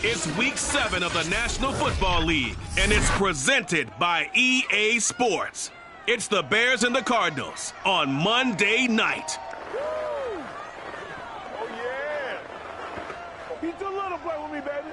It's Week 7 of the National Football League, and it's presented by EA Sports. It's the Bears and the Cardinals on Monday night. Oh, yeah. He's a little play with me, baby.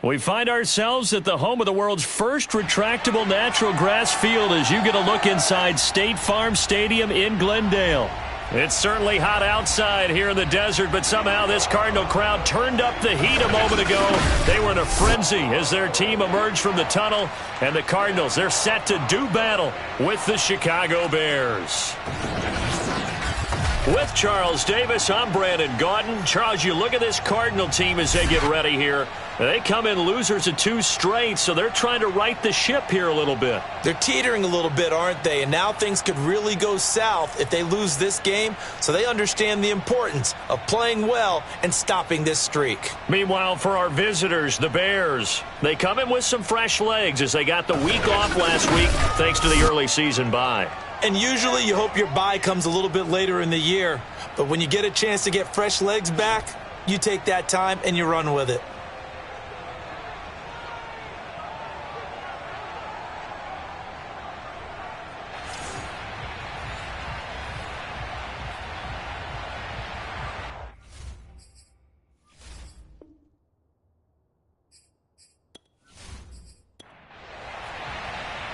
We find ourselves at the home of the world's first retractable natural grass field as you get a look inside State Farm Stadium in Glendale. It's certainly hot outside here in the desert, but somehow this Cardinal crowd turned up the heat a moment ago. They were in a frenzy as their team emerged from the tunnel, and the Cardinals, they're set to do battle with the Chicago Bears. With Charles Davis, I'm Brandon Gaudin. Charles, you look at this Cardinal team as they get ready here. They come in losers of 2 straight, so they're trying to right the ship here a little bit. They're teetering a little bit, aren't they? And now things could really go south if they lose this game, so they understand the importance of playing well and stopping this streak. Meanwhile, for our visitors, the Bears, they come in with some fresh legs as they got the week off last week thanks to the early season bye. And usually you hope your bye comes a little bit later in the year, but when you get a chance to get fresh legs back, you take that time and you run with it.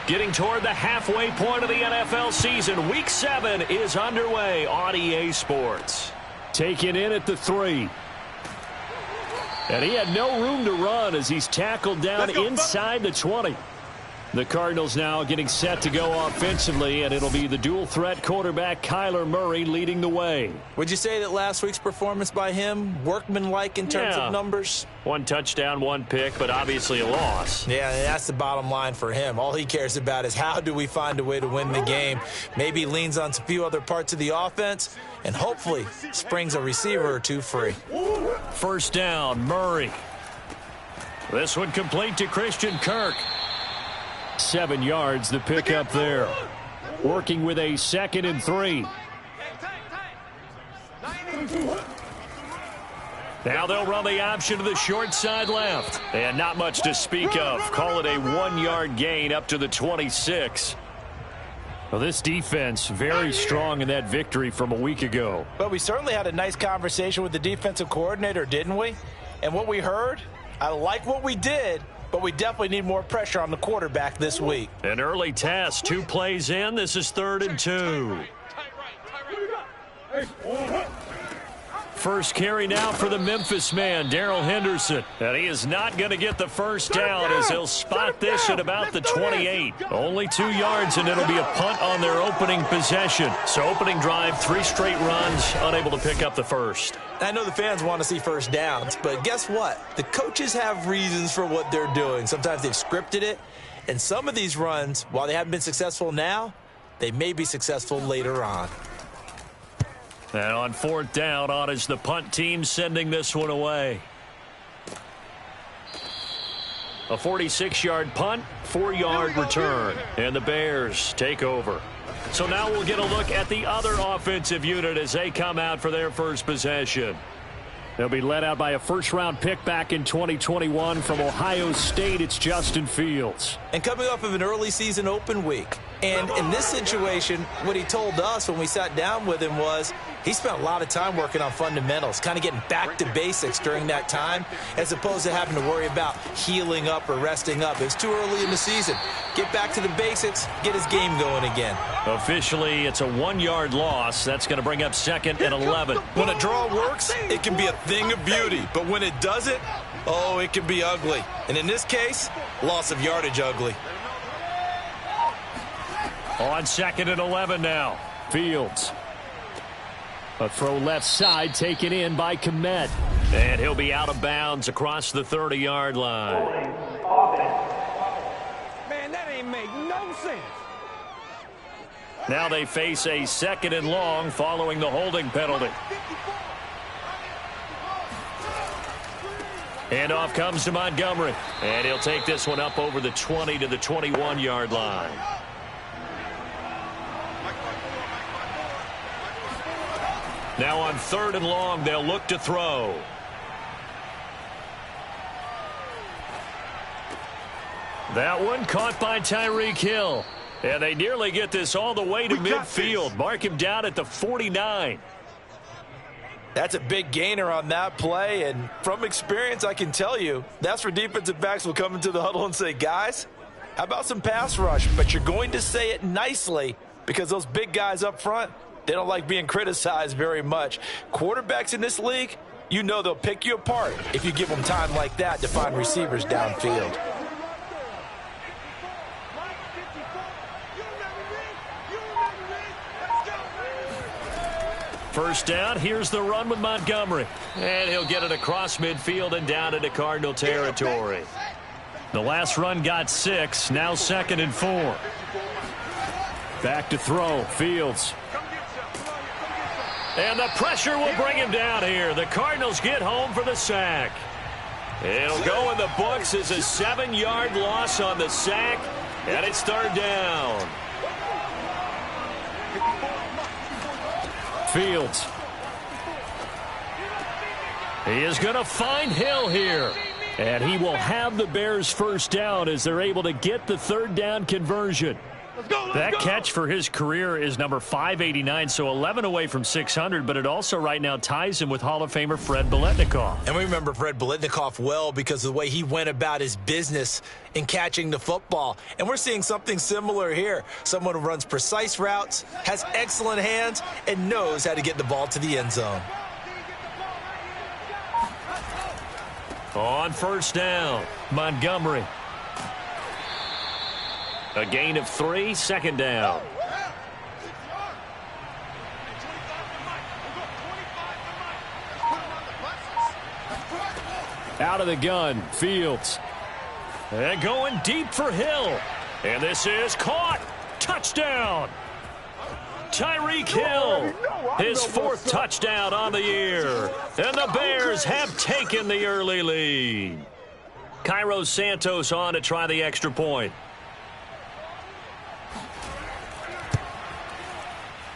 Getting toward the halfway point of the NFL season, Week 7 is underway on EA Sports. Taken in at the 3. And he had no room to run as he's tackled down inside the 20. The Cardinals now getting set to go offensively, and it'll be the dual-threat quarterback Kyler Murray leading the way. Would you say that last week's performance by him, workmanlike in terms of numbers? 1 touchdown, 1 pick, but obviously a loss. Yeah, that's the bottom line for him. All he cares about is how do we find a way to win the game. Maybe leans on a few other parts of the offense, and hopefully springs a receiver or 2 free. First down, Murray. This one complete to Christian Kirk. 7 yards, the pickup there. Working with a 2nd and 3. Now they'll run the option to the short side left. And not much to speak of. Call it a 1-yard gain up to the 26. Well, this defense very strong in that victory from a week ago. But we certainly had a nice conversation with the defensive coordinator, didn't we? And what we heard, I like what we did, but we definitely need more pressure on the quarterback this week. An early test, 2 plays in. This is 3rd and 2. First carry now for the Memphis man, Darrell Henderson. And he is not going to get the first down as he'll spot this at about the 28. Only 2 yards, and it'll be a punt on their opening possession. So opening drive, 3 straight runs, unable to pick up the first. I know the fans want to see first downs, but guess what? The coaches have reasons for what they're doing. Sometimes they've scripted it, and some of these runs, while they haven't been successful now, they may be successful later on. And on 4th down, on is the punt team sending this one away. A 46-yard punt, 4-yard return, and the Bears take over. So now we'll get a look at the other offensive unit as they come out for their first possession. They'll be led out by a first-round pick back in 2021 from Ohio State. It's Justin Fields. And coming off of an early season open week. And in this situation, what he told us when we sat down with him was he spent a lot of time working on fundamentals, kind of getting back to basics during that time, as opposed to having to worry about healing up or resting up. It was too early in the season. Get back to the basics, get his game going again. Officially, it's a 1-yard loss. That's going to bring up 2nd and 11. When a draw works, it can be a thing of beauty. But when it doesn't, oh, it can be ugly. And in this case, loss of yardage ugly. On 2nd and 11 now. Fields. A throw left side taken in by Kmet. And he'll be out of bounds across the 30-yard line. Man, that ain't make no sense. Now they face a 2nd and long following the holding penalty. Handoff comes to Montgomery. And he'll take this one up over the 20 to the 21-yard line. Now on 3rd and long, they'll look to throw. That one caught by Tyreek Hill. And they nearly get this all the way to midfield. Mark him down at the 49. That's a big gainer on that play, and from experience, I can tell you, that's where defensive backs will come into the huddle and say, guys, how about some pass rush? But you're going to say it nicely because those big guys up front, they don't like being criticized very much. Quarterbacks in this league, you know they'll pick you apart if you give them time like that to find receivers downfield. First down, here's the run with Montgomery. And he'll get it across midfield and down into Cardinal territory. The last run got 6, now 2nd and 4. Back to throw, Fields. And the pressure will bring him down here. The Cardinals get home for the sack. It'll go in the books as a 7-yard loss on the sack, and it's 3rd down. Fields. He is going to find Hill here. And he will have the Bears first down as they're able to get the 3rd down conversion. That catch for his career is number 589, so 11 away from 600, but it also right now ties him with Hall of Famer Fred Biletnikoff. And we remember Fred Biletnikoff well because of the way he went about his business in catching the football. And we're seeing something similar here. Someone who runs precise routes, has excellent hands, and knows how to get the ball to the end zone. On first down, Montgomery. A gain of 3, 2nd down. Out of the gun, Fields. And going deep for Hill. And this is caught. Touchdown. Tyreek Hill, his 4th touchdown on the year. And the Bears have taken the early lead. Cairo Santos on to try the extra point.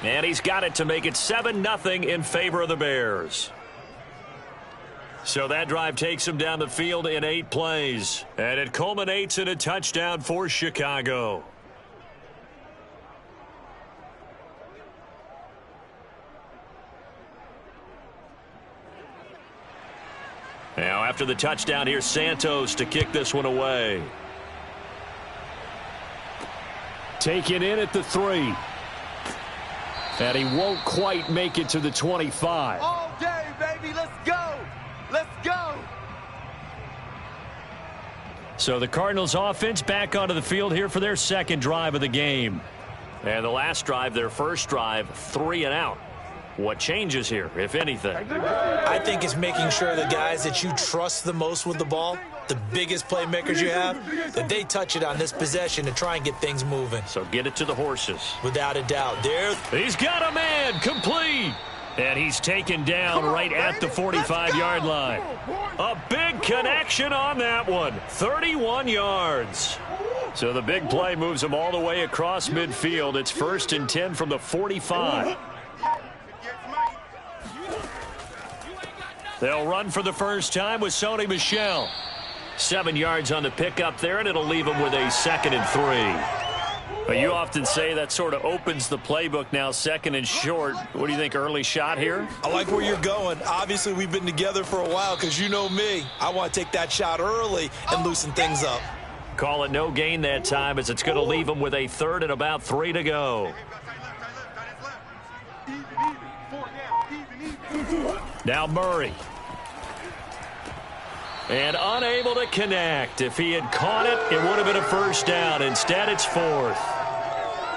And he's got it to make it 7-0 in favor of the Bears. So that drive takes him down the field in 8 plays. And it culminates in a touchdown for Chicago. Now after the touchdown, here's Santos to kick this one away. Taken in at the 3. And he won't quite make it to the 25. All day, baby. Let's go. Let's go. So the Cardinals offense back onto the field here for their 2nd drive of the game. And the last drive, their first drive, 3 and out. What changes here, if anything? I think it's making sure the guys that you trust the most with the ball, the biggest playmakers you have, that they touch it on this possession to try and get things moving. So get it to the horses. Without a doubt. He's got a man, complete. And he's taken down right at the 45-yard line. A big connection on that one. 31 yards. So the big play moves him all the way across midfield. It's 1st and 10 from the 45. They'll run for the first time with Sony Michel. 7 yards on the pickup there, and it'll leave him with a 2nd and 3. But you often say that sort of opens the playbook now, 2nd and short. What do you think, early shot here? I like where you're going. Obviously, we've been together for a while because you know me. I want to take that shot early and loosen things up. Call it no gain that time as it's going to leave him with a 3rd and about 3 to go. Now Murray. And unable to connect. If he had caught it, it would have been a first down. Instead, it's 4th.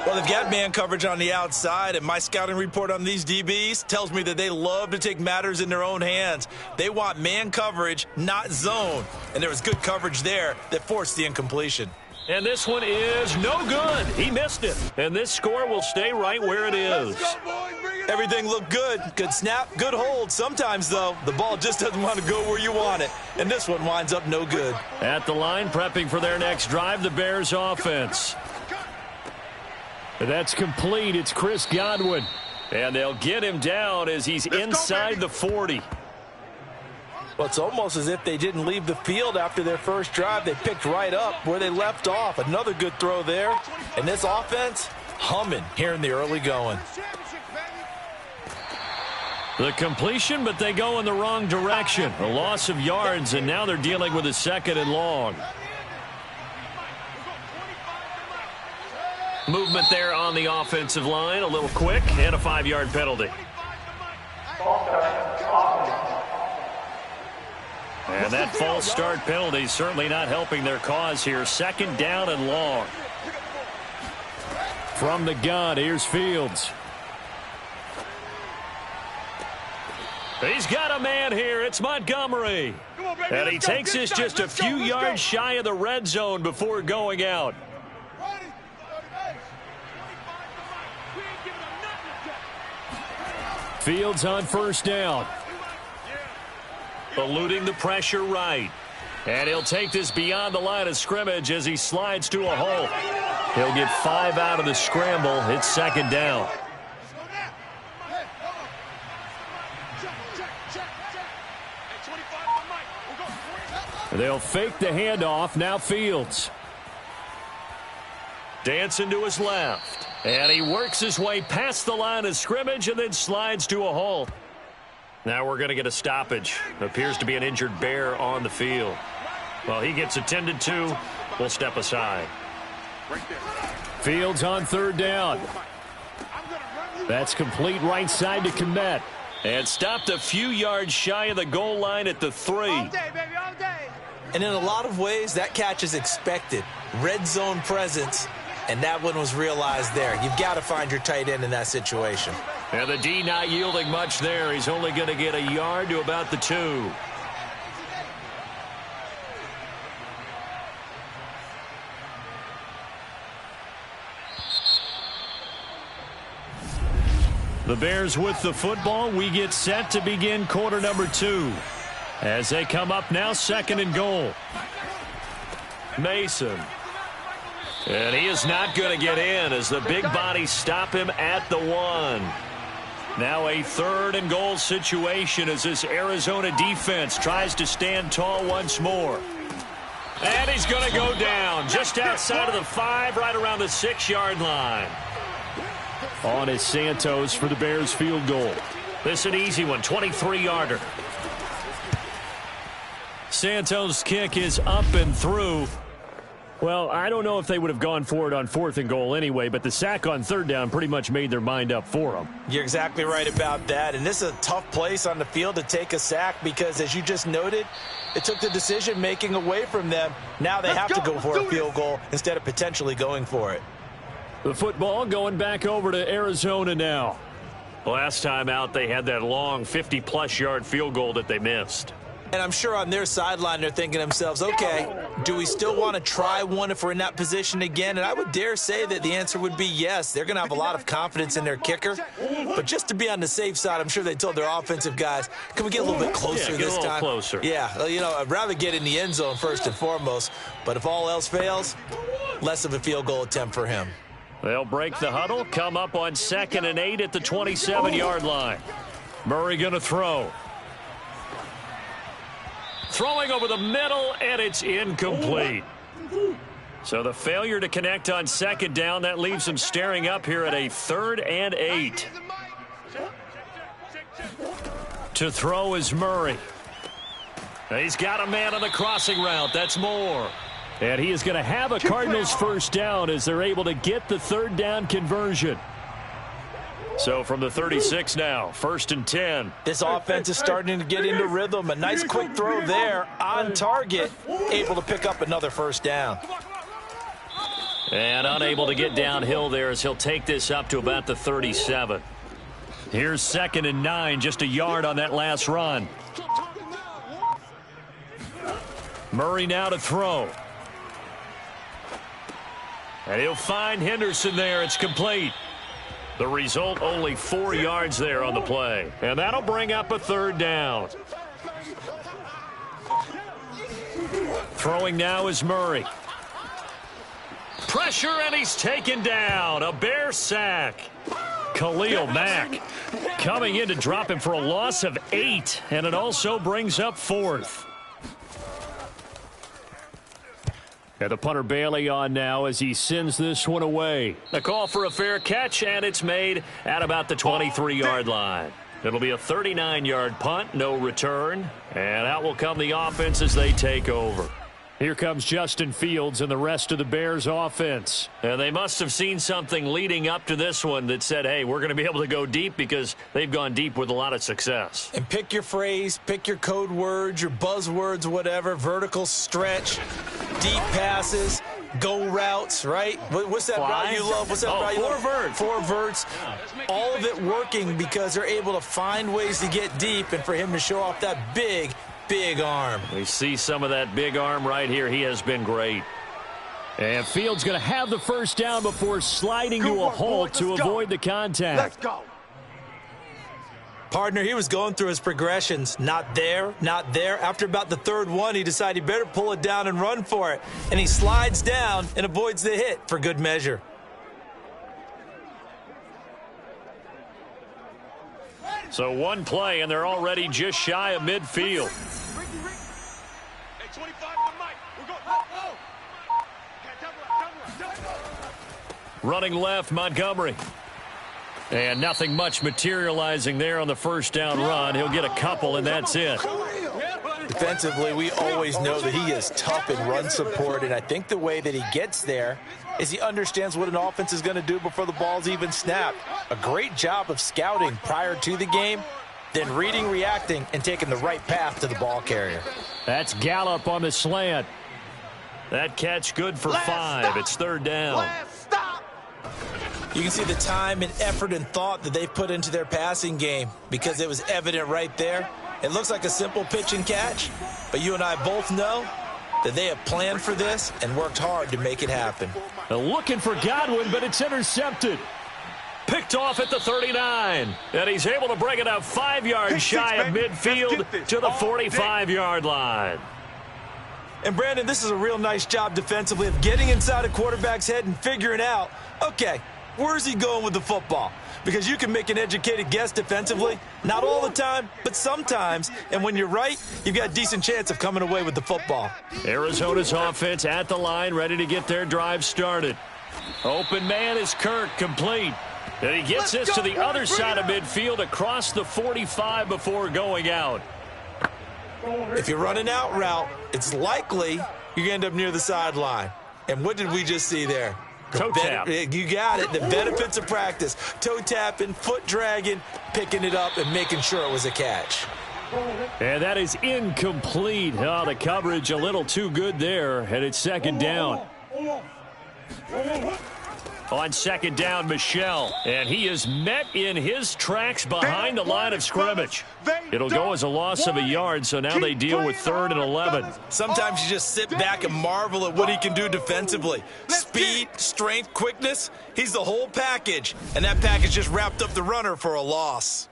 Well, they've got man coverage on the outside, and my scouting report on these DBs tells me that they love to take matters in their own hands. They want man coverage, not zone. And there was good coverage there that forced the incompletion. And this one is no good. He missed it. And this score will stay right where it is. Let's go, boys. Bring it Everything looked good. Good snap, good hold. Sometimes, though, the ball just doesn't want to go where you want it. And this one winds up no good. At the line, prepping for their next drive, the Bears offense. That's complete. It's Chris Godwin. And they'll get him down as he's inside the 40. Well, it's almost as if they didn't leave the field after their first drive. They picked right up where they left off. Another good throw there. And this offense, humming here in the early going. The completion, but they go in the wrong direction. A loss of yards, and now they're dealing with a 2nd and long. Movement there on the offensive line, a little quick, and a 5-yard penalty. And that false start penalty certainly not helping their cause here. 2nd down and long. From the gun, here's Fields. He's got a man here. It's Montgomery. And he takes this just a few yards shy of the red zone before going out. Fields on 1st down. Eluding the pressure right. And he'll take this beyond the line of scrimmage as he slides to a hole. He'll get 5 out of the scramble. It's 2nd down. They'll fake the handoff. Now Fields. Dancing to his left. And he works his way past the line of scrimmage and then slides to a hole. Now we're going to get a stoppage. Appears to be an injured Bear on the field. Well, he gets attended to. We'll step aside. Fields on 3rd down. That's complete right side to Kmet. And stopped a few yards shy of the goal line at the 3. All day, baby, all day. And in a lot of ways, that catch is expected. Red zone presence. And that one was realized there. You've got to find your tight end in that situation. And the D not yielding much there. He's only going to get a yard to about the 2. The Bears with the football. We get set to begin quarter number 2. As they come up now, 2nd and goal. Mason. And he is not going to get in as the big bodies stop him at the 1. Now a 3rd and goal situation as this Arizona defense tries to stand tall once more. And he's going to go down just outside of the 5, right around the 6-yard line. On is Santos for the Bears field goal. This is an easy one, 23-yarder. Santos' kick is up and through. Well, I don't know if they would have gone for it on 4th and goal anyway, but the sack on 3rd down pretty much made their mind up for them. You're exactly right about that. And this is a tough place on the field to take a sack because, as you just noted, it took the decision-making away from them. Now they have to go for a field goal instead of potentially going for it. The football going back over to Arizona now. Last time out, they had that long 50-plus yard field goal that they missed. And I'm sure on their sideline they're thinking to themselves, okay, do we still want to try one if we're in that position again? And I would dare say that the answer would be yes. They're going to have a lot of confidence in their kicker. But just to be on the safe side, I'm sure they told their offensive guys, can we get a little bit closer this time? A little closer. Yeah, you know, I'd rather get in the end zone first and foremost. But if all else fails, less of a field goal attempt for him. They'll break the huddle, come up on 2nd and 8 at the 27-yard line. Murray going to throw. Throwing over the middle, and it's incomplete. So the failure to connect on 2nd down, that leaves him staring up here at a 3rd and 8. To throw is Murray. He's got a man on the crossing route. That's Moore. And he is going to have a Cardinals 1st down as they're able to get the 3rd down conversion. So from the 36 now, 1st and 10. This offense is starting to get into rhythm. A nice quick throw there on target, able to pick up another 1st down. And unable to get downhill there as he'll take this up to about the 37. Here's 2nd and 9, just a yard on that last run. Murray now to throw. And he'll find Henderson there. It's complete. The result, only 4 yards there on the play. And that'll bring up a third down. Throwing now is Murray. Pressure, and he's taken down. A Bear sack. Khalil Mack coming in to drop him for a loss of 8, and it also brings up 4th. And the punter Bailey on now as he sends this one away. The call for a fair catch, and it's made at about the 23-yard line. It'll be a 39-yard punt, no return, and out will come the offense as they take over. Here comes Justin Fields and the rest of the Bears offense. And they must have seen something leading up to this one that said, hey, we're going to be able to go deep, because they've gone deep with a lot of success. And pick your phrase, pick your code words, your buzzwords, whatever. Vertical stretch, deep passes, go routes, right? What's that route you love? What's that route you love? 4 verts. 4 verts. All of it working because they're able to find ways to get deep, and for him to show off that big arm. We see some of that big arm right here. He has been great. And Fields going to have the first down before sliding to a halt to avoid the contact. Let's go. Partner, he was going through his progressions. Not there, not there. After about the 3rd one, he decided he better pull it down and run for it. And he slides down and avoids the hit for good measure. So one play, and they're already just shy of midfield. Running left, Montgomery. And nothing much materializing there on the first down run. He'll get a couple, and that's it. Defensively, we always know that he is tough in run support, and I think the way that he gets there is he understands what an offense is going to do before the ball's even snapped. A great job of scouting prior to the game, then reading, reacting, and taking the right path to the ball carrier. That's Gallup on the slant. That catch good for 5. It's 3rd down. You can see the time and effort and thought that they've put into their passing game, because it was evident right there. It looks like a simple pitch and catch, but you and I both know that they have planned for this and worked hard to make it happen. They're looking for Godwin, but it's intercepted. Picked off at the 39, and he's able to bring it up 5 yards shy of midfield to the 45-yard line. And, Brandon, this is a real nice job defensively of getting inside a quarterback's head and figuring out, okay, where's he going with the football? Because you can make an educated guess defensively. Not all the time, but sometimes. And when you're right, you've got a decent chance of coming away with the football. Arizona's offense at the line, ready to get their drive started. Open man is Kirk, complete. And he gets this to the other side of midfield across the 45 before going out. If you're running out route, it's likely you're going to end up near the sideline. And what did we just see there? Toe tap. You got it. The benefits of practice. Toe tapping, foot dragging, picking it up, and making sure it was a catch. And that is incomplete. Oh, the coverage a little too good there, and it's 2nd down. On 2nd down, Michel, and he is met in his tracks behind the line of scrimmage. It'll go as a loss of a yard, so now they deal with 3rd and 11. Sometimes you just sit back and marvel at what he can do defensively. Speed, strength, quickness, he's the whole package, and that package just wrapped up the runner for a loss.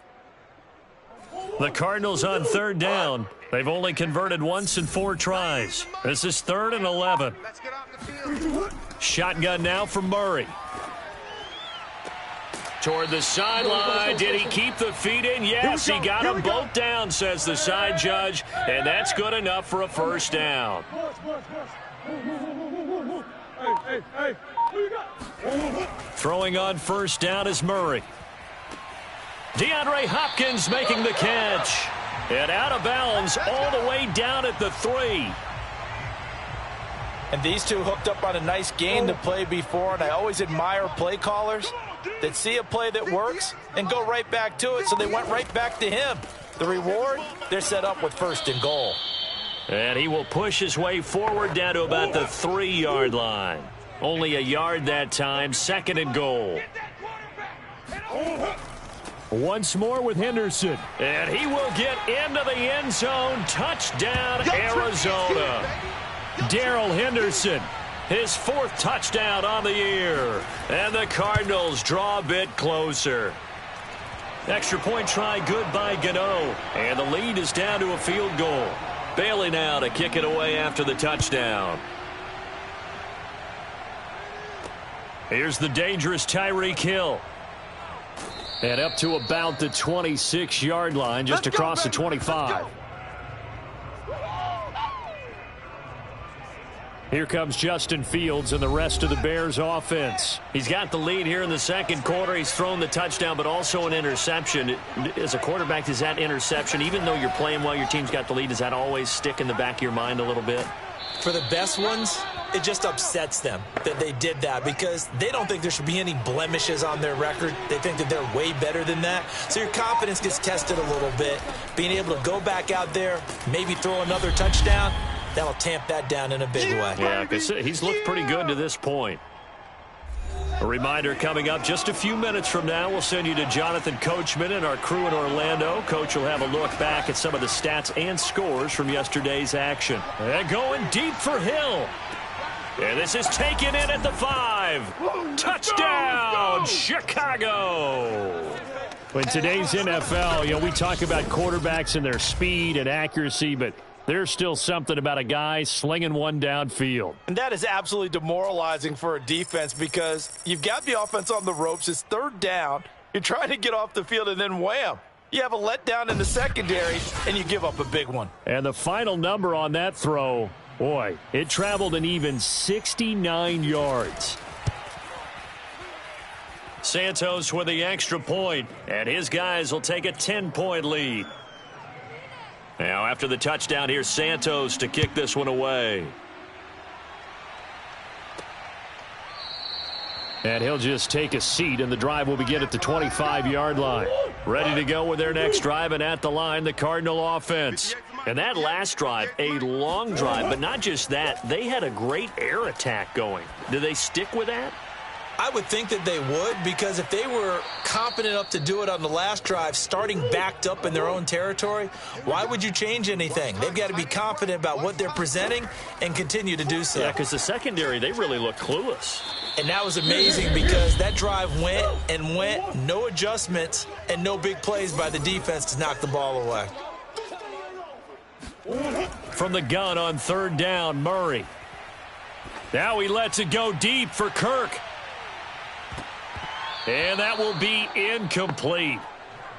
The Cardinals on 3rd down. They've only converted once in 4 tries. This is 3rd and 11. Shotgun now from Murray. Toward the sideline. Did he keep the feet in? Yes, he got them both down, says the side judge, and that's good enough for a first down. Throwing on first down is Murray. DeAndre Hopkins making the catch. And out of bounds all the way down at the 3. And these two hooked up on a nice gain to play before, and I always admire play callers that see a play that works and go right back to it, so they went right back to him. The reward, they're set up with 1st and goal. And he will push his way forward down to about the 3-yard line. Only a yard that time, 2nd and goal. Once more with Henderson. And he will get into the end zone. Touchdown, Arizona. Darrell Henderson His 4th touchdown on the year. And the Cardinals draw a bit closer. Extra point try good by Gano. And the lead is down to a field goal. Bailey now to kick it away after the touchdown. Here's the dangerous Tyreek Hill. And up to about the 26-yard line, just across the 25. Here comes Justin Fields and the rest of the Bears offense. He's got the lead here in the second quarter. He's thrown the touchdown, but also an interception. As a quarterback, does that interception, even though you're playing while your team's got the lead, does that always stick in the back of your mind a little bit? For the best ones, it just upsets them that they did that because they don't think there should be any blemishes on their record. They think that they're way better than that. So your confidence gets tested a little bit. Being able to go back out there, maybe throw another touchdown, that'll tamp that down in a big way. Yeah, because he's looked pretty good to this point. A reminder coming up just a few minutes from now, we'll send you to Jonathan Coachman and our crew in Orlando. Coach will have a look back at some of the stats and scores from yesterday's action. And going deep for Hill. And this is taken in at the 5. Touchdown, Chicago. In today's NFL, we talk about quarterbacks and their speed and accuracy, but there's still something about a guy slinging one downfield. And that is absolutely demoralizing for a defense because you've got the offense on the ropes. It's 3rd down. You're trying to get off the field, and then wham, you have a letdown in the secondary, and you give up a big one. And the final number on that throw, boy, it traveled an even 69 yards. Santos with the extra point, and his guys will take a 10-point lead. Now, after the touchdown, here's Santos to kick this one away. And he'll just take a seat, and the drive will begin at the 25-yard line. Ready to go with their next drive, and at the line, the Cardinal offense. And that last drive, a long drive, but not just that. They had a great air attack going. Do they stick with that? I would think that they would, because if they were confident enough to do it on the last drive, starting backed up in their own territory, why would you change anything? They've got to be confident about what they're presenting and continue to do so. Yeah, because the secondary, they really look clueless. And that was amazing because that drive went and went, no adjustments, and no big plays by the defense to knock the ball away. From the gun on 3rd down, Murray. Now he lets it go deep for Kirk. And that will be incomplete.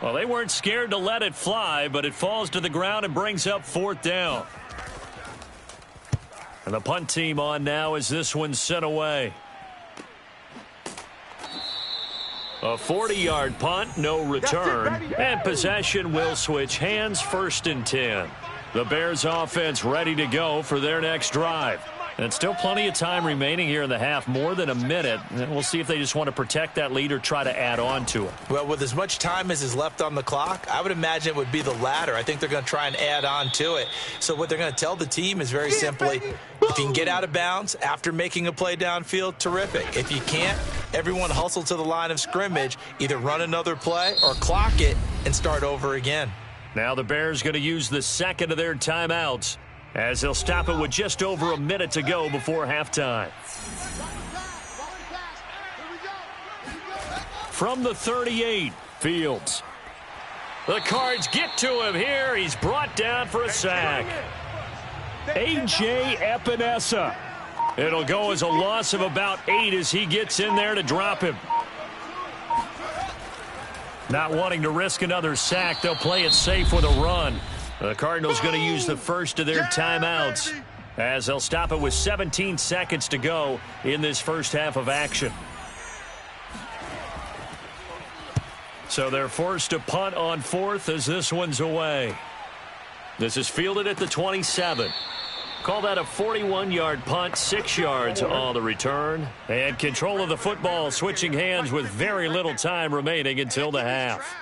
Well, they weren't scared to let it fly, but it falls to the ground and brings up 4th down. And the punt team on now as this one's sent away. A 40-yard punt, no return. And possession will switch hands, 1st and 10. The Bears offense ready to go for their next drive. And still plenty of time remaining here in the half, more than a minute. And we'll see if they just want to protect that lead or try to add on to it. Well, with as much time as is left on the clock, I would imagine it would be the latter. I think they're going to try and add on to it. So what they're going to tell the team is very simply, if you can get out of bounds after making a play downfield, terrific. If you can't, everyone hustle to the line of scrimmage, either run another play or clock it and start over again. Now the Bears going to use the second of their timeouts, as they'll stop it with just over a minute to go before halftime. From the 38, Fields. The Cards get to him here. He's brought down for a sack. A.J. Epinesa. It'll go as a loss of about 8 as he gets in there to drop him. Not wanting to risk another sack, they'll play it safe with a run. The Cardinals going to use the first of their timeouts as they'll stop it with 17 seconds to go in this first half of action. So they're forced to punt on 4th as this one's away. This is fielded at the 27. Call that a 41-yard punt, 6 yards on the return. And control of the football switching hands with very little time remaining until the half.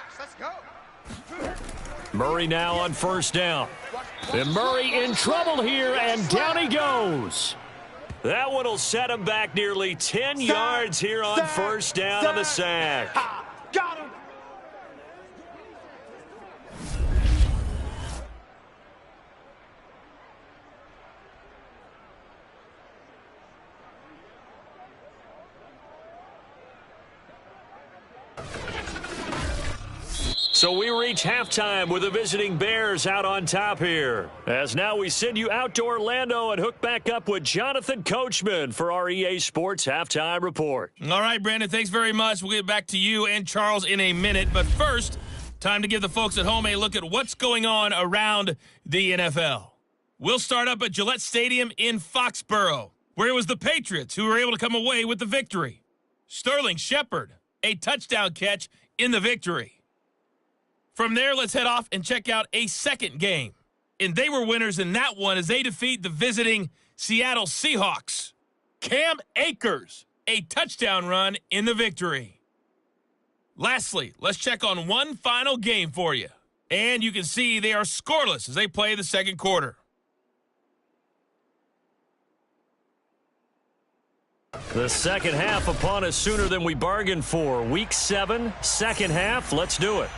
Murray now on 1st down. And Murray in trouble here, and down he goes. That one will set him back nearly 10 yards here on 1st down on the sack. Got him. So we reach halftime with the visiting Bears out on top here. As now we send you out to Orlando and hook back up with Jonathan Coachman for our EA Sports Halftime Report. All right, Brandon, thanks very much. We'll get back to you and Charles in a minute. But first, time to give the folks at home a look at what's going on around the NFL. We'll start up at Gillette Stadium in Foxborough, where it was the Patriots who were able to come away with the victory. Sterling Shepard, a touchdown catch in the victory. From there, let's head off and check out a second game. And they were winners in that one as they defeat the visiting Seattle Seahawks. Cam Akers, a touchdown run in the victory. Lastly, let's check on one final game for you. And you can see they are scoreless as they play the second quarter. The second half upon us sooner than we bargained for. Week 7, second half. Let's do it.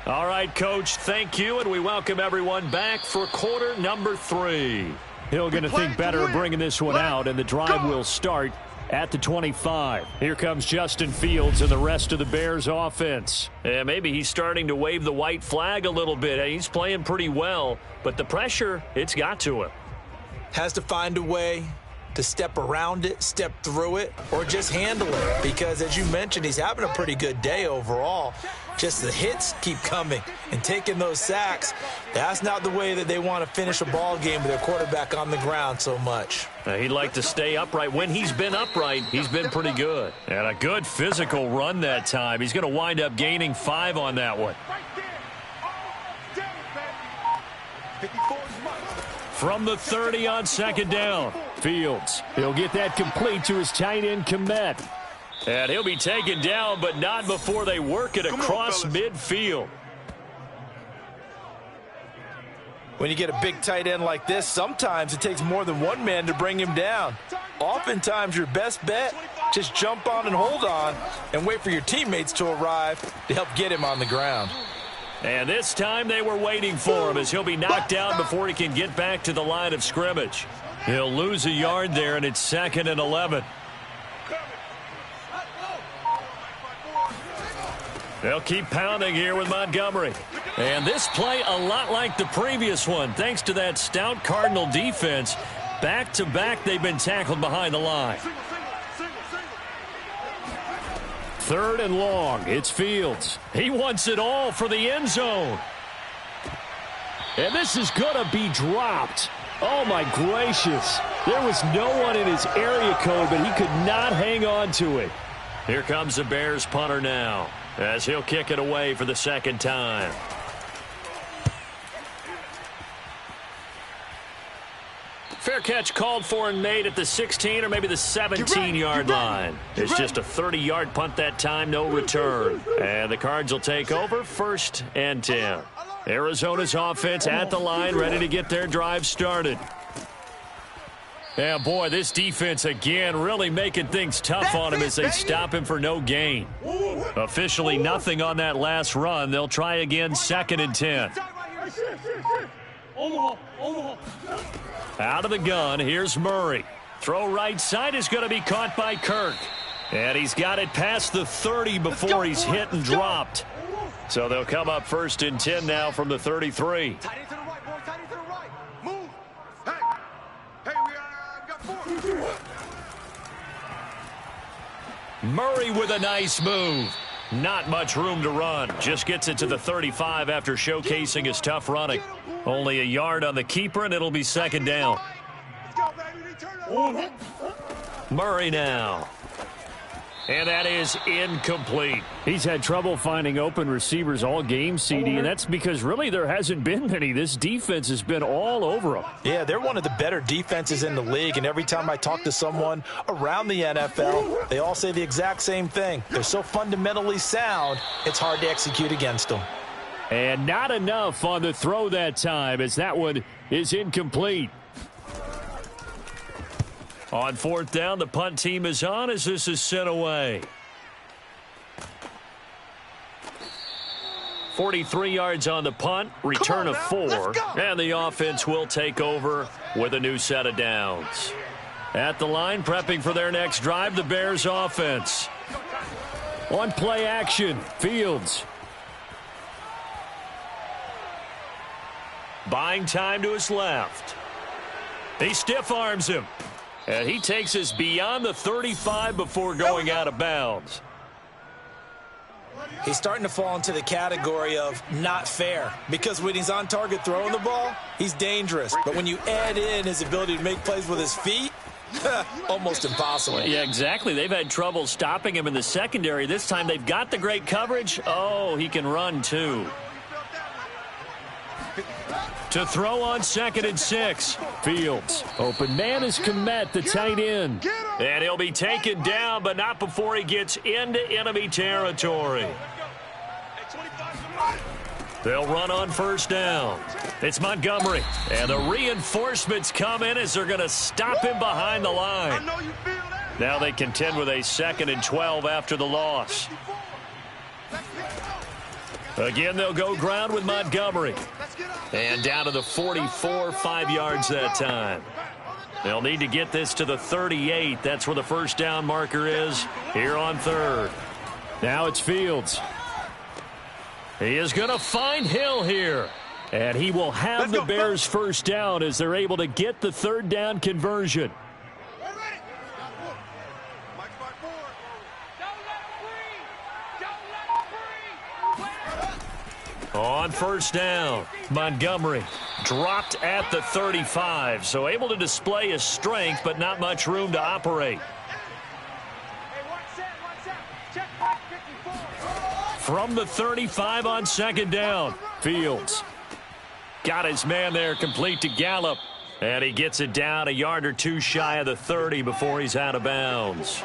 All right, Coach, thank you, and we welcome everyone back for quarter number 3. Hill going to think better of bringing this one out, and the drive will start at the 25. Here comes Justin Fields and the rest of the Bears offense. And maybe he's starting to wave the white flag a little bit. He's playing pretty well, but the pressure, it's got to him. Has to find a way to step around it, step through it, or just handle it. Because, as you mentioned, he's having a pretty good day overall. Just the hits keep coming and taking those sacks. That's not the way that they want to finish a ball game with their quarterback on the ground so much. He'd like to stay upright. When he's been upright, he's been pretty good. And a good physical run that time. He's going to wind up gaining 5 on that one. From the 30 on second down, Fields. He'll get that complete to his tight end, Kmet. And he'll be taken down, but not before they work it across midfield. When you get a big tight end like this, sometimes it takes more than one man to bring him down. Oftentimes, your best bet, just jump on and hold on and wait for your teammates to arrive to help get him on the ground. And this time they were waiting for him as he'll be knocked down before he can get back to the line of scrimmage. He'll lose a yard there, and it's 2nd and 11. They'll keep pounding here with Montgomery. And this play a lot like the previous one. Thanks to that stout Cardinal defense, back-to-back they've been tackled behind the line. 3rd and long. It's Fields. He wants it all for the end zone. And this is going to be dropped. Oh, my gracious. There was no one in his area code, but he could not hang on to it. Here comes the Bears punter now, as he'll kick it away for the second time. Fair catch called for and made at the 16 or maybe the 17-yard line. It's just a 30-yard punt that time, no return. And the Cards will take over 1st and 10. Arizona's offense at the line, ready to get their drive started. Yeah, boy, this defense again really making things tough on him as they stop him for no gain. Officially nothing on that last run. They'll try again 2nd and 10. Out of the gun, here's Murray. Throw right side is going to be caught by Kirk. And he's got it past the 30 before he's hit and dropped. So they'll come up 1st and 10 now from the 33. Murray with a nice move. Not much room to run. Just gets it to the 35 after showcasing his tough running. Only a yard on the keeper, and it'll be 2nd down. Murray now. And that is incomplete. He's had trouble finding open receivers all game, CD, and that's because really there hasn't been many. This defense has been all over him. Yeah, they're one of the better defenses in the league, and every time I talk to someone around the NFL, they all say the exact same thing. They're so fundamentally sound, it's hard to execute against them. And not enough on the throw that time, as that one is incomplete. On 4th down, the punt team is on as this is sent away. 43 yards on the punt, return of 4, and the offense will take over with a new set of downs. At the line, prepping for their next drive, the Bears offense. On play action, Fields. Buying time to his left. He stiff arms him. And he takes us beyond the 35 before going out of bounds. He's starting to fall into the category of not fair, because when he's on target throwing the ball, he's dangerous. But when you add in his ability to make plays with his feet, almost impossible. Yeah, exactly. They've had trouble stopping him in the secondary. This time they've got the great coverage. Oh, he can run too. To throw on 2nd and 6. Fields. Open man is Kmet, the tight end. And he'll be taken down, but not before he gets into enemy territory. They'll run on 1st down. It's Montgomery. And the reinforcements come in as they're going to stop him behind the line. Now they contend with a 2nd and 12 after the loss. Again, they'll go ground with Montgomery. And down to the 44, 5 yards that time. They'll need to get this to the 38. That's where the 1st down marker is here on 3rd. Now it's Fields. He is going to find Hill here. And he will have the Bears' 1st down as they're able to get the 3rd down conversion. On 1st down, Montgomery dropped at the 35, so able to display his strength, but not much room to operate. From the 35 on 2nd down, Fields got his man there, complete to Gallup, and he gets it down a yard or two shy of the 30 before he's out of bounds.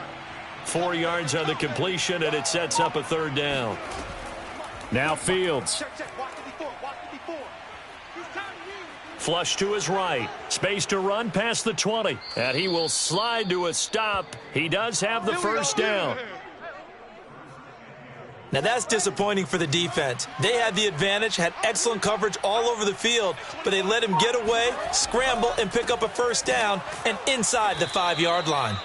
4 yards on the completion, and it sets up a 3rd down. Now Fields. Flush to his right. Space to run past the 20. And he will slide to a stop. He does have the 1st down. Now that's disappointing for the defense. They had the advantage, had excellent coverage all over the field, but they let him get away, scramble, and pick up a 1st down and inside the 5-yard line.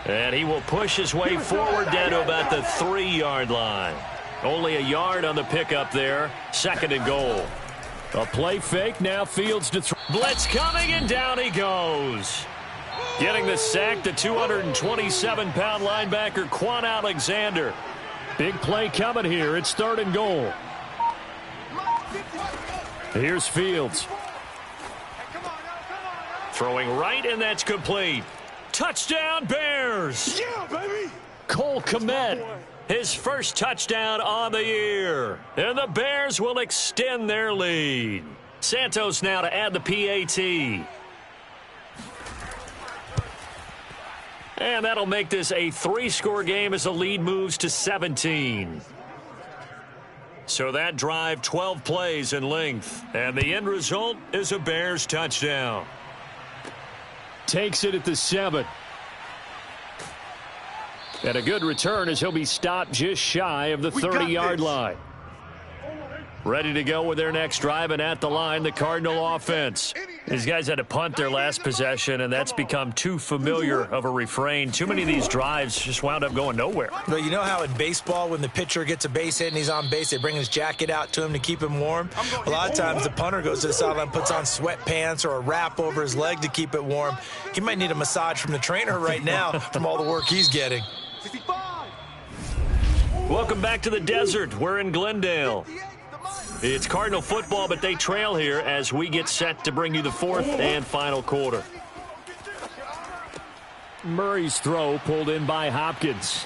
And he will push his way forward down to about the 3-yard line. Only a yard on the pickup there. 2nd and goal. A play fake. Now Fields to throw. Blitz coming, and down he goes. Getting the sack, the 227-pound linebacker, Quan Alexander. Big play coming here. It's 3rd and goal. Here's Fields. Throwing right, and that's complete. Touchdown, Bears! Yeah, baby! Cole Kmet. His 1st touchdown on the year. And the Bears will extend their lead. Santos now to add the PAT. And that'll make this a 3-score game as the lead moves to 17. So that drive, 12 plays in length. And the end result is a Bears touchdown. Takes it at the 7. And a good return as he'll be stopped just shy of the 30-yard line. Ready to go with their next drive, and at the line, the Cardinal offense. These guys had to punt their last possession, and that's become too familiar of a refrain. Too many of these drives just wound up going nowhere. Well, you know how in baseball, when the pitcher gets a base hit and he's on base, they bring his jacket out to him to keep him warm? A lot of times the punter goes to the sideline, puts on sweatpants or a wrap over his leg to keep it warm. He might need a massage from the trainer right now from all the work he's getting. Welcome back to the desert. We're in Glendale. It's Cardinal football, but they trail here as we get set to bring you the 4th and final quarter. Murray's throw pulled in by Hopkins.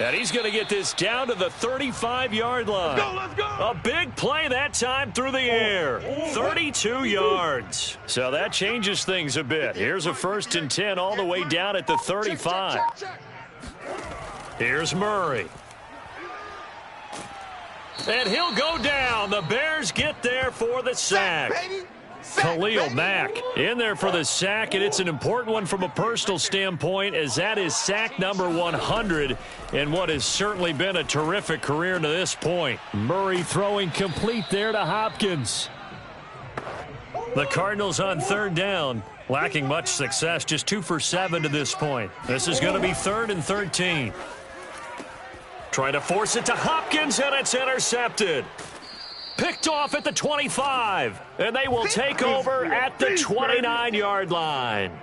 And he's going to get this down to the 35-yard line. Let's go! A big play that time through the air. 32 yards. So that changes things a bit. Here's a 1st and 10 all the way down at the 35. Here's Murray. And he'll go down. The Bears get there for the sack. Khalil Mack in there for the sack, and it's an important one from a personal standpoint, as that is sack number 100 in what has certainly been a terrific career to this point. Murray throwing complete there to Hopkins. The Cardinals on 3rd down, lacking much success, just 2 for 7 to this point. This is going to be 3rd and 13. Trying to force it to Hopkins, and it's intercepted. Picked off at the 25, and they will take over at the 29-yard line.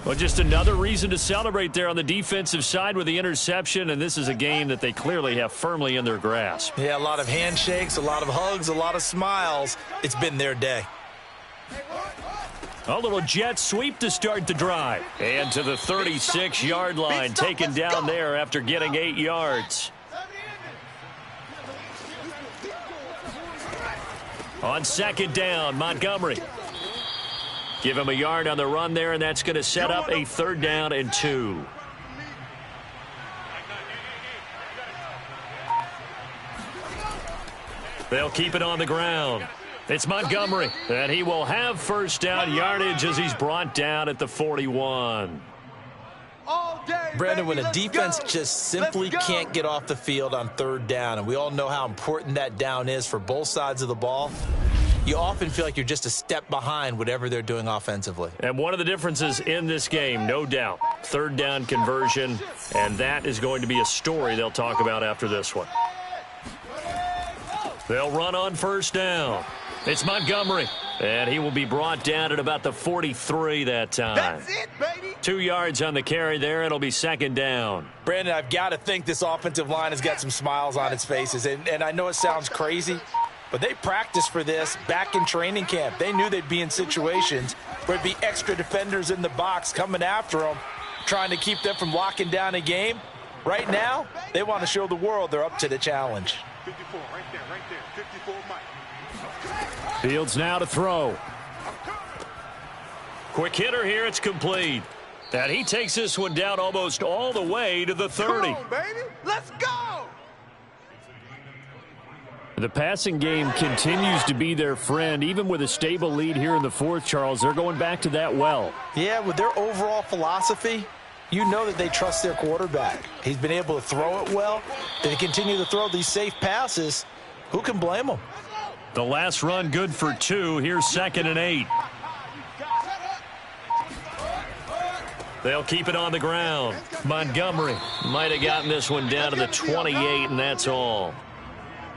Well, just another reason to celebrate there on the defensive side with the interception, and this is a game that they clearly have firmly in their grasp. Yeah, a lot of handshakes, a lot of hugs, a lot of smiles. It's been their day. A little jet sweep to start the drive. And to the 36-yard line, taken down there after getting 8 yards. On second down, Montgomery. Give him a yard on the run there, and that's going to set up a 3rd down and 2. They'll keep it on the ground. It's Montgomery, and he will have first down yardage as he's brought down at the 41. Brandon, when a defense just simply can't get off the field on 3rd down, and we all know how important that down is for both sides of the ball, you often feel like you're just a step behind whatever they're doing offensively. And one of the differences in this game, no doubt, 3rd down conversion, and that is going to be a story they'll talk about after this one. They'll run on first down. It's Montgomery, and he will be brought down at about the 43 that time. That's it, baby. 2 yards on the carry there. It'll be 2nd down. Brandon, I've got to think this offensive line has got some smiles on its faces. And I know it sounds crazy, but they practiced for this back in training camp. They knew they'd be in situations where it'd be extra defenders in the box coming after them, trying to keep them from locking down a game. Right now, they want to show the world they're up to the challenge. 54, right there, 54, Mike. Fields now to throw. Quick hitter here. It's complete. And he takes this one down almost all the way to the 30. Come on, baby. Let's go. The passing game continues to be their friend. Even with a stable lead here in the 4th, Charles, they're going back to that well. Yeah, with their overall philosophy, you know that they trust their quarterback. He's been able to throw it well. They continue to throw these safe passes. Who can blame them? The last run good for 2. Here's 2nd and 8. They'll keep it on the ground. Montgomery might have gotten this one down to the 28, and that's all.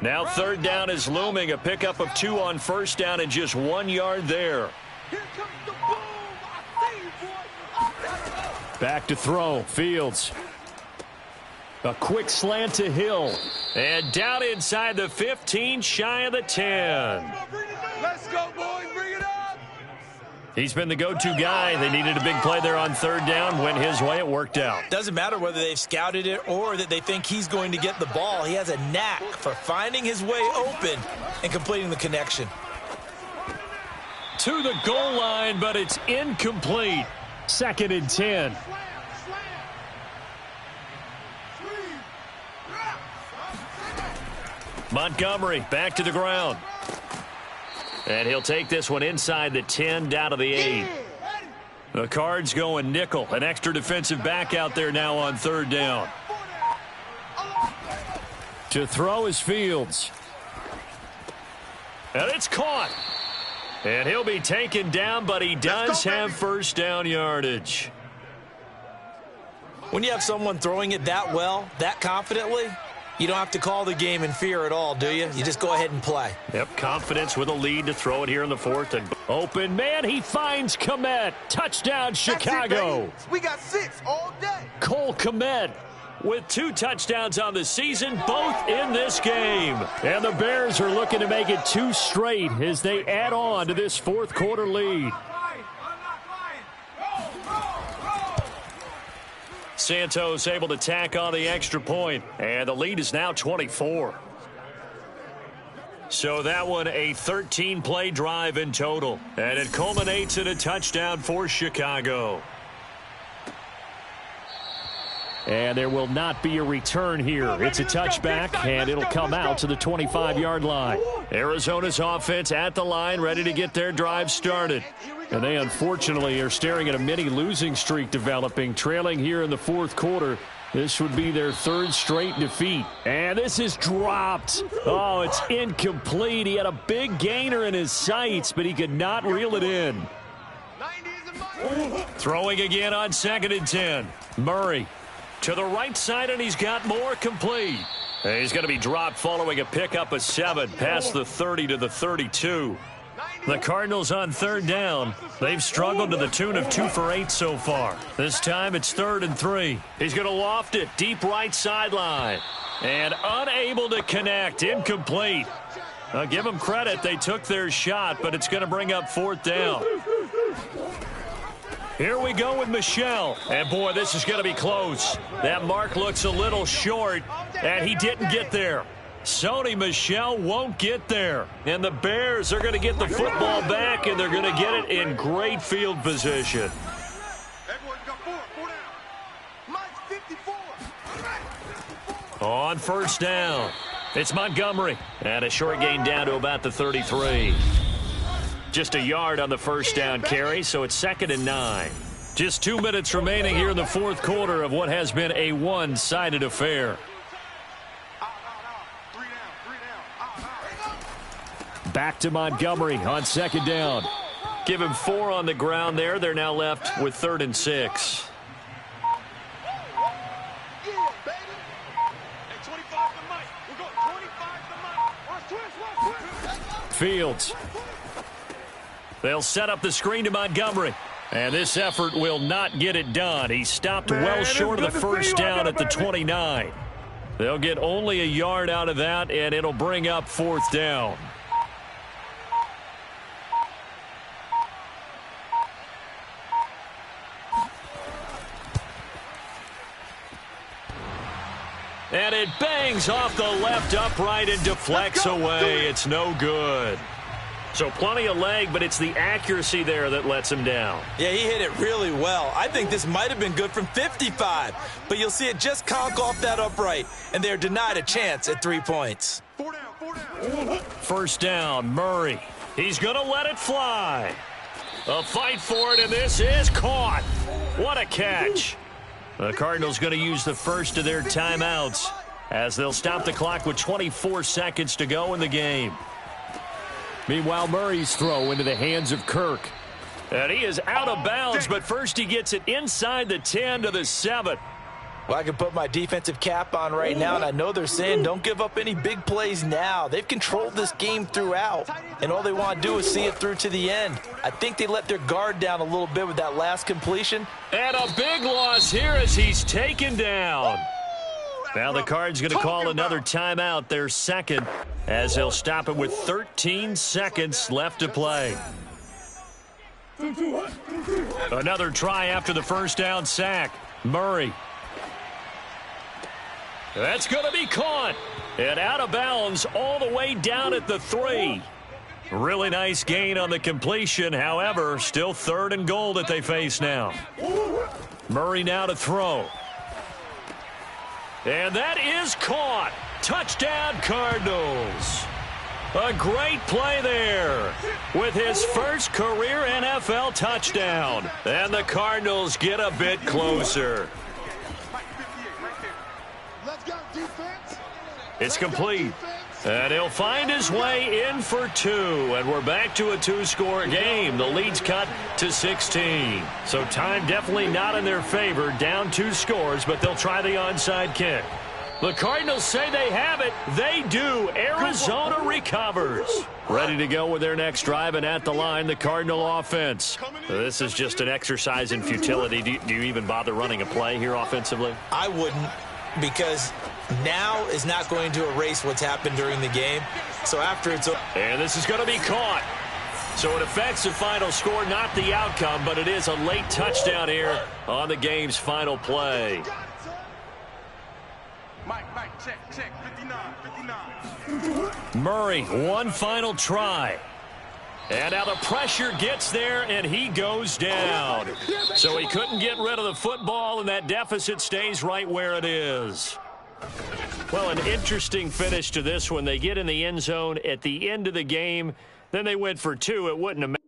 Now 3rd down is looming. A pickup of 2 on first down and just 1 yard there. Back to throw. Fields. A quick slant to Hill. And down inside the 15, shy of the 10. Let's go, boys. Bring it up. He's been the go-to guy. They needed a big play there on 3rd down. Went his way. It worked out. Doesn't matter whether they've scouted it or that they think he's going to get the ball. He has a knack for finding his way open and completing the connection. To the goal line, but it's incomplete. 2nd and 10. Montgomery back to the ground. And he'll take this one inside the 10, down to the 8. The Cards going nickel. An extra defensive back out there now on 3rd down. To throw is Fields. And it's caught. And he'll be taken down, but he does have first down yardage. When you have someone throwing it that well, that confidently, you don't have to call the game in fear at all, do you? You just go ahead and play. Yep, confidence with a lead to throw it here in the 4th. And open man, he finds Kmet. Touchdown, Chicago. We got 6 all day. Cole Kmet with 2 touchdowns on the season, both in this game. And the Bears are looking to make it 2 straight as they add on to this 4th quarter lead. Santos able to tack on the extra point, and the lead is now 24. So that one a 13-play drive in total, and it culminates in a touchdown for Chicago. And there will not be a return here. It's a touchback, and it'll come out to the 25-yard line. Arizona's offense at the line, ready to get their drive started. And they unfortunately are staring at a mini losing streak developing, trailing here in the 4th quarter. This would be their 3rd straight defeat. And this is dropped. Oh, it's incomplete. He had a big gainer in his sights, but he could not reel it in. Throwing again on 2nd and 10. Murray. To the right side, and he's got more complete. And he's going to be dropped following a pickup of 7 past the 30 to the 32. The Cardinals on third down. They've struggled to the tune of 2 for 8 so far. This time it's 3rd and 3. He's going to loft it deep right sideline. And unable to connect. Incomplete. I'll give them credit. They took their shot, but it's going to bring up 4th down. Here we go with Michel. And, boy, this is going to be close. That mark looks a little short, and he didn't get there. Sony Michel won't get there. And the Bears are going to get the football back, and they're going to get it in great field position. On first down, it's Montgomery. And a short gain down to about the 33. Just a yard on the first down carry, so it's 2nd and 9. Just 2 minutes remaining here in the fourth quarter of what has been a one-sided affair. Back to Montgomery on 2nd down. Give him 4 on the ground there. They're now left with 3rd and 6. Fields. They'll set up the screen to Montgomery. And this effort will not get it done. He stopped well short of the first down at the 29. They'll get only a yard out of that, and it'll bring up 4th down. And it bangs off the left upright and deflects away. It's no good. So plenty of leg, but it's the accuracy there that lets him down. Yeah, he hit it really well. I think this might have been good from 55, but you'll see it just conk off that upright, and they're denied a chance at 3 points. 4 down. First down, Murray. He's going to let it fly. A fight for it, and this is caught. What a catch. The Cardinals going to use the first of their timeouts as they'll stop the clock with 24 seconds to go in the game. Meanwhile, Murray's throw into the hands of Kirk. And he is out of bounds, but first he gets it inside the 10 to the 7. Well, I can put my defensive cap on right now, and I know they're saying don't give up any big plays now. They've controlled this game throughout, and all they want to do is see it through to the end. I think they let their guard down a little bit with that last completion. And a big loss here as he's taken down. Now the Cards going to call another timeout, their second, as they'll stop it with 13 seconds left to play. Another try after the first down sack. Murray. That's going to be caught. And out of bounds all the way down at the 3. Really nice gain on the completion. However, still 3rd and goal that they face now. Murray now to throw. And that is caught. Touchdown, Cardinals. A great play there with his first career NFL touchdown. And the Cardinals get a bit closer. It's complete. And he'll find his way in for 2. And we're back to a 2-score game. The lead's cut to 16. So time definitely not in their favor. Down 2 scores, but they'll try the onside kick. The Cardinals say they have it. They do. Arizona recovers. Ready to go with their next drive, and at the line, the Cardinal offense. This is just an exercise in futility. Do you even bother running a play here offensively? I wouldn't, because now is not going to erase what's happened during the game. So after it's over. And this is going to be caught. So it affects the final score, not the outcome, but it is a late touchdown here on the game's final play. Mike, check, 59. Murray, one final try. And now the pressure gets there, and he goes down. So he couldn't get rid of the football, and that deficit stays right where it is. Well, an interesting finish to this one. They get in the end zone at the end of the game. Then they went for 2. It wouldn't have mattered.